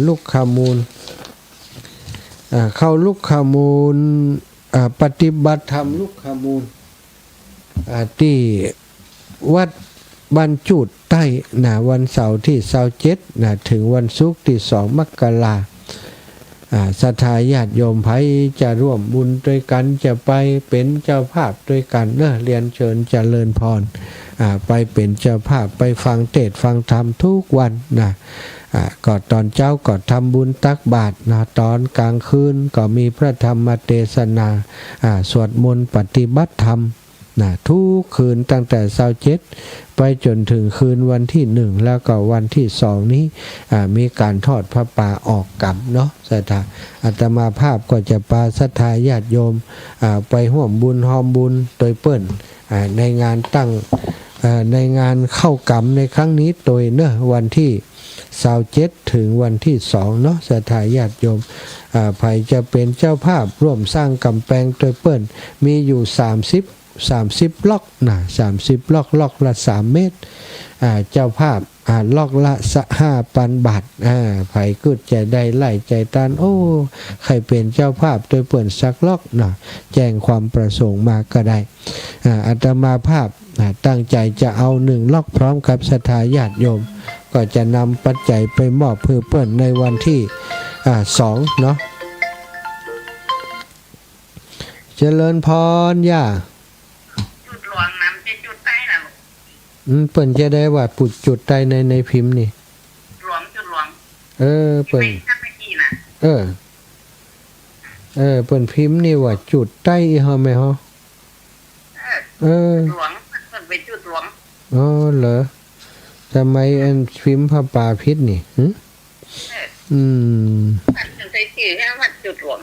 ลูกขมูลเข้าลูกขมูลปฏิบัติธรรมลูกขมูลที่วัดบรรจุ ใต้นะวันเสาร์ที่27นะถึงวันศุกร์ที่2มกราศรัทธาญาติโยมไผจะร่วมบุญด้วยกันจะไปเป็นเจ้าภาพด้วยกันเนอะเรียนเชิญเจริญพรไปเป็นเจ้าภาพไปฟังเทศน์ฟังธรรมทุกวันนะก็ตอนเจ้าก็ทำบุญตักบาตรนะตอนกลางคืนก็มีพระธรรมเทศนาสวดมนต์ปฏิบัติธรรมนะทุกคืนตั้งแต่27ไปจนถึงคืนวันที่1แล้วก็วันที่2นี้มีการทอดพระป่าออกกรรมเนาะศรัทธาอาตมาภาพก็จะพาศรัทธาญาติโยมไปร่วมบุญหอมบุญโดยเปิ้นในงานตั้งในงานเข้ากรรมในครั้งนี้โดยเนอะวันที่27ถึงวันที่2เนาะศรัทธาญาติโยมไผจะเป็นเจ้าภาพร่วมสร้างกำแพงโดยเปิ้นมีอยู่30ล็อกนะ30ล็อกละ3เมตรเจ้าภาพล็อกละ5,000 บาทไผก็จะได้ไล่ใจตานโอ้ใครเป็นเจ้าภาพโดยเปิ้นสักล็อกนะแจ้งความประสงค์มาก็ได้อาตมาภาพตั้งใจจะเอา1ล็อกพร้อมกับศรัทธาญาติโยมก็จะนำปัจจัยไปมอบเพื่อเปิ้นในวันที่2เนาะเจริญพรย่าจุดหลวงน้ำจะจุดใต้น่ะลูกเปิ้นจะได้ว่าปุดจุดใต้ในพิมพ์นี่หลวงจุดหลวงเปิ้นท่านเมื่อกี้น่ะเปิ้นพิมพ์นี่ว่าจุดใต้อีเฮาแม่ฮะหลวงเพิ่นไปจุดหลวงอ๋อเหรอทำไมอันพิมพ์พระป่าพิษนี่มันใส่ชื่อให้มันจุดหลวง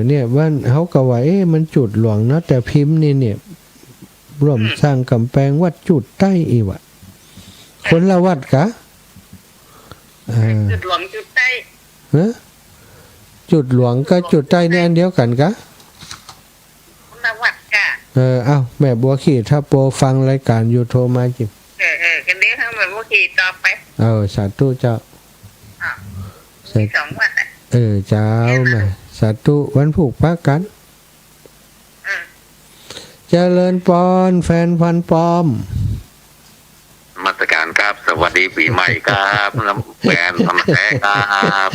เนี่ยว่าเขาก็ว่ามันจุดหลวงเนาะแต่พิมพ์นี่เนี่ยร่วมสร้างกำแพงวัดจุดใต้อีวะคนละวัดกะจุดหลวงจุดใต้จุดหลวงก็จุดใต้ในอันเดียวกันกะคนละวัดกะเอ้าแม่บัวขี่ถ้าโปรฟังรายการอยู่โทรมาจิกันเดี๋ยวให้แม่บัวขี่ต่อไปสาธุเจ้า2 วันเจ้าแม่สาธุวันผูกพระกันเจริญพรแฟนพันปอมมาตรการครับสวัสดีปีใหม่ครับแฟนทำแท้ครับ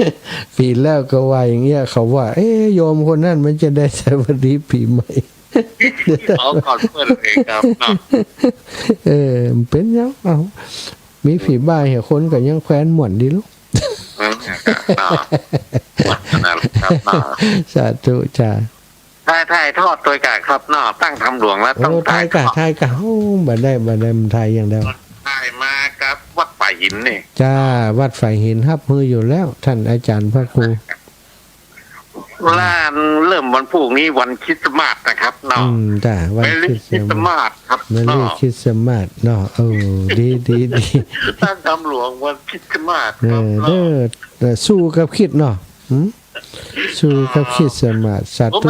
ปีแล้วก็ว่าอย่างเงี้ยเขาว่าโยมคนนั้นมันจะได้สวัสดีปีใหม่เอาก่อนเพื่อนเลยครับเป็นยังมีฝีบ้าเหี้ยคนก็ยังแคว้นหม่วนดีลูกสาธุจ้าถ่ายทอดตัวกะครับเนาะตั้งทำหลวงแล้วต้องถ่ายกะโอ้บ่ได้มันถ่ายอย่างเดียวถ่ายมาครับวัดฝ่ายหินนี่จ้าวัดฝ่ายหินรับมืออยู่แล้วท่านอาจารย์พระครูล่าเริ่มวันพรุ่งนี้วันคริสต์มาสนะครับเนาะจ้าวันคริสต์มาสครับเนาะคริสต์มาสเนาะดีตั้งทำหลวงวันคริสต์มาสครับสู้กับคิดเนาะสู้กับคิดสมาธิสาธุ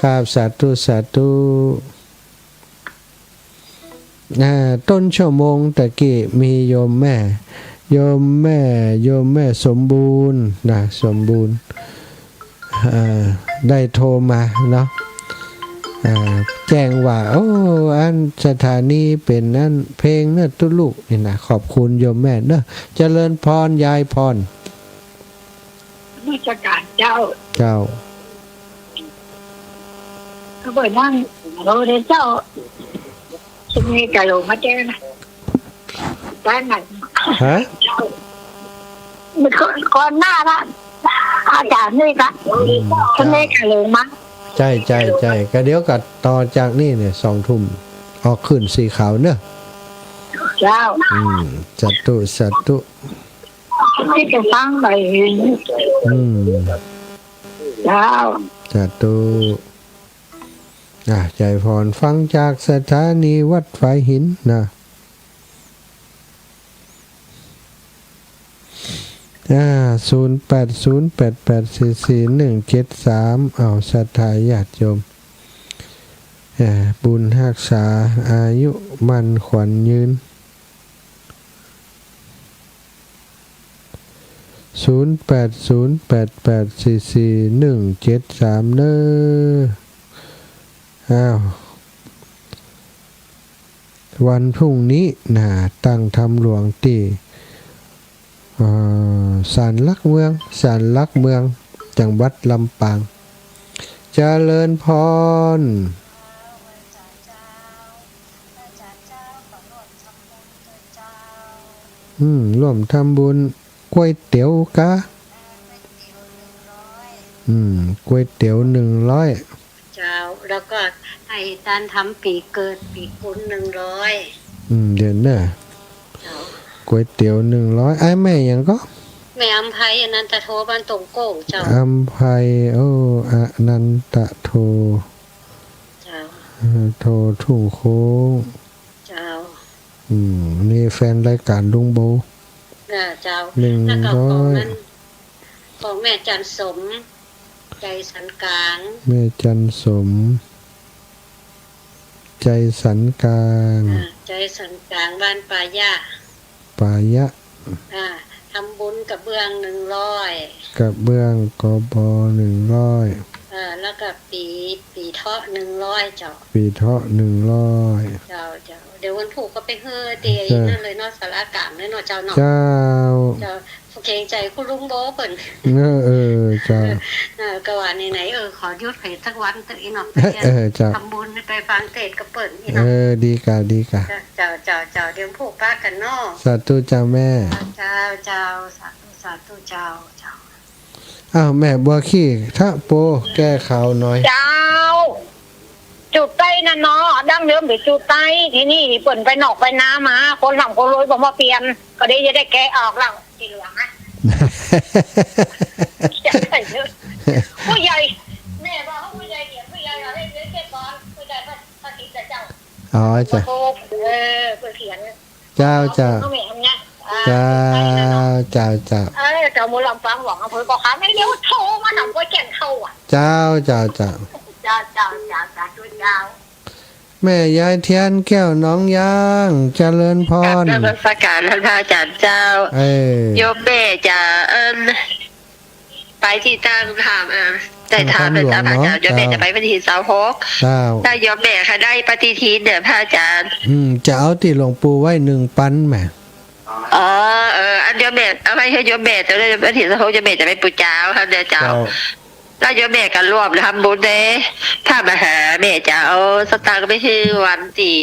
ครับสาธุต้นชั่วโมงตะกี้มีโยมแม่สมบูรณ์นะสมบูรณ์ได้โทรมาเนาะแจ้งว่าอันสถานีเป็นนั่นเพลงเนื้อตุลูกนี่นะขอบคุณโยมแม่เนอะเจริญพรยายพรราชการเจ้าเขาบอกนั่งโรเดเจ้าชิมีกะโหลมาเจ้านะด้านไหนมันก่อนหน้าละอาจารย์นี่ก็ชิมีกะโหลมาใช่ก็เดี๋ยวกัดต่อจากนี่เนี่ย20:00 นออกขึ้นสีขาวเนอะเจ้าสัตตุที่จะฟังไปเจ้าสาธุใจพรฟังจากสถานีวัดฝ่ายหินนะ0808844173เอาศรัทธาญาติโยมบุญรักษาอายุมั่นขวัญยืน0808844173เด้อ วันพรุ่งนี้นะตั้งธรรมหลวงที่ศาลหลักเมืองจังหวัดลำปางเจริญพรร่วมทำบุญก๋วยเตี๋ยวกะก๋วยเตี๋ยว100เจ้าแล้วก็ให้ตานทำปีเกิดปีกุล100เดี๋ยวเนอะก๋วยเตี๋ยว100ไอ้แม่ยังก็แม่อำไพอนันตโทบ้านตรงโก้เจ้าอำไพอนันตโทเจ้าโททุ่งโค้งเจ้านี่แฟนรายการลุงโบเจ้าแล้วก็ของแม่จันสมใจสันกลางแม่จันสมใจสันกลางใจสันกลางบ้านป่ายะทำบุญกับเบื้อง100กับเบื้องกบ100แล้วก็ปีเทาะ100เจ้าปีเทาะ100เจ้าเดี๋ยววันผูกก็ไปเฮือเตียนั่นเลยเนาะสารกลางเลยเนาะเจ้าเนาะเจ้าเกรงใจคุณลุงโบเปิ่นเจ้าก็ว่าไหนขอยุดไปสักวันตึกอีเนาะเจ้าทำบุญไปฟังเทศกับเปิ่นอีเนาะดีกะเจ้าเดี๋ยวผูกป้ากันเนาะสาธุเจ้าแม่เจ้าสาธุเจ้าอ้าวแม่บัวขี้ถ้าโปแก้ข่าวหน่อยเจ้าจุดใต้น่ะเนาะดั้งเดิมไปจุดใต้ที่นี่เปิ่นไปนอกไปน้ำมาคนหลังคนรวยบอกมาเปลี่ยนก็ได้จะได้แก้ออกแล้วสีเหลืองนะผู้ใหญ่แม่บอกผู้ใหญ่เดี๋ยวผู้ใหญ่อะไรเก็บก่อนผู้ใหญ่พระติดเจ้าจ้ะเปิดเขียนเจ้าเจ้ามูลำฟังหวังอำเภอบอกค่ะไม่เลี้ยวโทรมาหนังก๋วยแก่นเข้าเจ้าแม่ยายเทียนแก้วน้องย่างเจริญพรนมัสการท่านพระอาจารย์เจ้าโยมแม่จะไปที่ตั้งถามแต่ถามเลยจ้าพระอาจารย์โยมแม่จะไปปฏิทิน26ถ้าโยมแม่ค่ะได้ปฏิทินเนี่ยพระอาจารย์จะเอาติหลวงปู่ไว้1 ปันแม่อันโยมแม่เอาไว้ให้โยมแม่จะได้ปฏิทิน26โยมแม่จะไปปูเจ้าค่ะเจ้าแล้วโยมแม่กันรวมทำบุญเด้ถ้ามาหาแม่จะเอาสตางค์ไปชื่อวันที่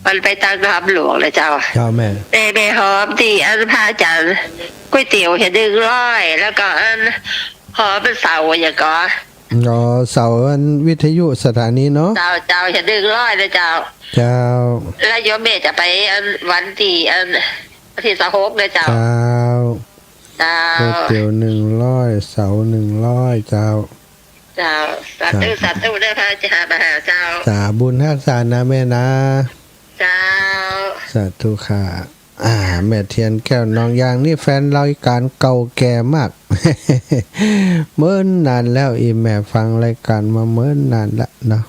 มันไปตั้งธรรมหลวงเลยเจ้าแม่หอมที่พระอาจารย์ก๋วยเตี๋ยวเห็น100แล้วก็หอมเป็นเสาอย่างก็เสาวิทยุสถานีเนาะเจ้าเห็น100เลยเจ้าแล้วโยมแม่จะไปวันที่26เลยเจ้าก๋วยเตี๋ยว100เสา100เจ้าสาธุได้พระอาจารย์มหาเจ้าบุญทักษานะแม่นะเจ้าสาธุค่ะแม่เทียนแก้วน้องยางนี่แฟนรายการเก่าแก่มากเมื่อนานแล้วอีแม่ฟังรายการมาเมื่อนานละเนาะ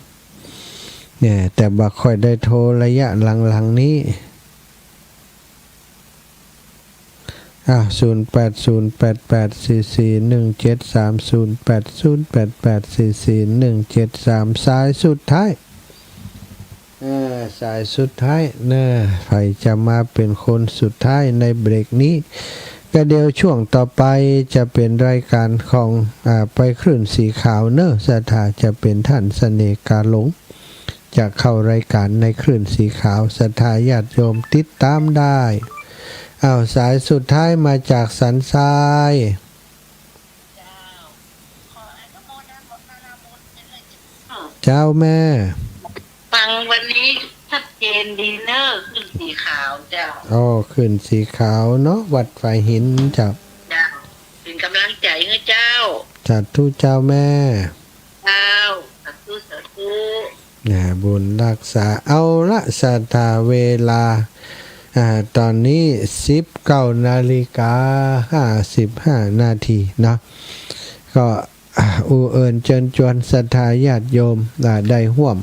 เนี่ยแต่บ่ค่อยได้โทรระยะหลังๆนี้08088441730808844173สายสุดท้ายใครจะมาเป็นคนสุดท้ายในเบรกนี้ก็เดี๋ยวช่วงต่อไปจะเป็นรายการของไปคลื่นสีขาวเนอะสถาจะเป็นท่านเสน่ห์กาหลงจะเข้ารายการในคลื่นสีขาวสถาญาติโยมติดตามได้สายสุดท้ายมาจากสันทรายเจ้าแม่ฟังวันนี้ชัดเจนดีเนอร์ขึ้นสีขาวเจ้าขึ้นสีขาวเนาะวัดไฟหินเจ้าเป็นกำลังใจให้เจ้าสาธุเจ้าแม่สาธุบุญรักษาเอาละศรัทธาเวลาตอนนี้19:55 นาทีเนาะก็เอิญเชิญชวนศรัทธาญาติโยมได้ร่วม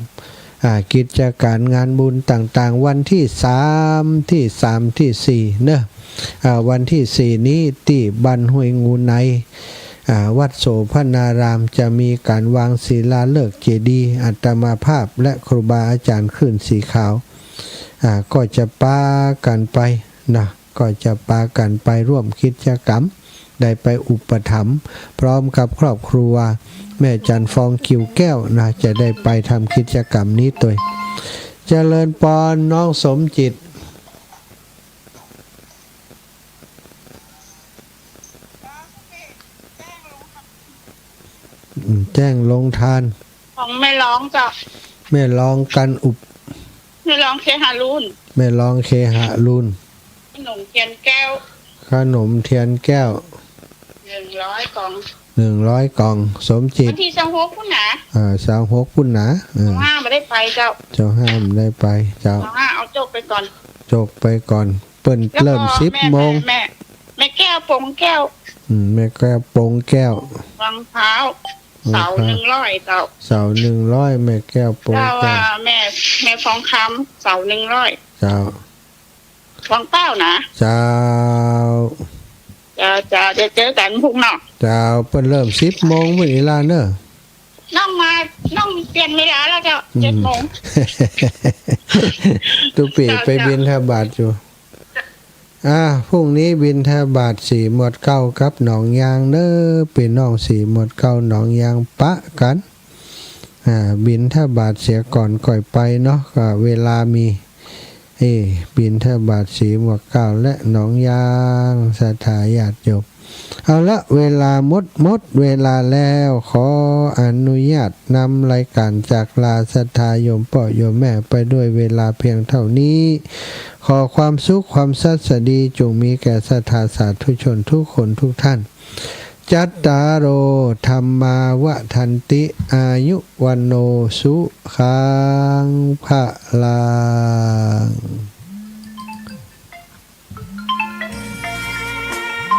กิจการงานบุญต่างๆวันที่3ที่4เนอะวันที่4นี้ที่บ้านห้วยงูในวัดโสภณารามจะมีการวางศิลาฤกษ์เจดีย์อัตมาภาพและครูบาอาจารย์ขึ้นสีขาว ก็จะปากันไปนะก็จะปากันไปร่วมกิจกรรมได้ไปอุปถัมภ์พร้อมกับครอบครัวแม่จันฟองคิวแก้วนะจะได้ไปทำกิจกรรมนี้ตัวเจริญปอนน้องสมจิตแจ้งลงทาน ของแม่ร้องจ้ะ แม่ลองกันอุบ แม่ร้องเคหารุน แม่ลองเคหะรุน ขนมเทียนแก้ว ขนมเทียนแก้ว 100 กล่อง 100 กล่องสมจิ วั ต นที่26คุณนะ 26ปุ่นนะ25ไม่ได้ไปเจ้า เจ้าห้ามได้ไปเจ้า 25เอาจบไปก่อน จบไปก่อนเปิ้น แล้วก็ เริ่ม10 โมง แม่แก้วปงแก้ว แม่แก้วปงแก้ว วังเท้าเสา100เจ้า เสา100แม่แก้วปง เจ้า แก้ ว่าว แม่ฟองคำเสา100 เจ้า วังเป้านะ เจ้า จะเจอกันพรุ่งนอก เจ้าเปิ้นเริ่ม10 โมงมื้อนี้ล่ะเนอะ น้องเปลี่ยนเวลาแล้วเจ้า7 โมง ตุปีไปบิณฑบาตอยู่พรุ่งนี้บิณฑบาต4 หมวด 9ครับหนองยางเด้อพี่น้อง4 หมวด 9หนองยางปะกันบิณฑบาตเสียก่อนก่อยไปเนาะก็เวลามีบิณฑบาต4 หมวด 9และหนองยางสถาญาติโยมเอาละเวลาหมดเวลาแล้วขออนุญาตนำรายการจากลาศรัทธาโยมพ่อโยมแม่ไปด้วยเวลาเพียงเท่านี้ขอความสุขความสัสดีจงมีแก่ศรัทธาสาธุชนทุกคนทุกท่านจัตตารโอธรรมาวะทันติอายุวันโนสุขังภะลัง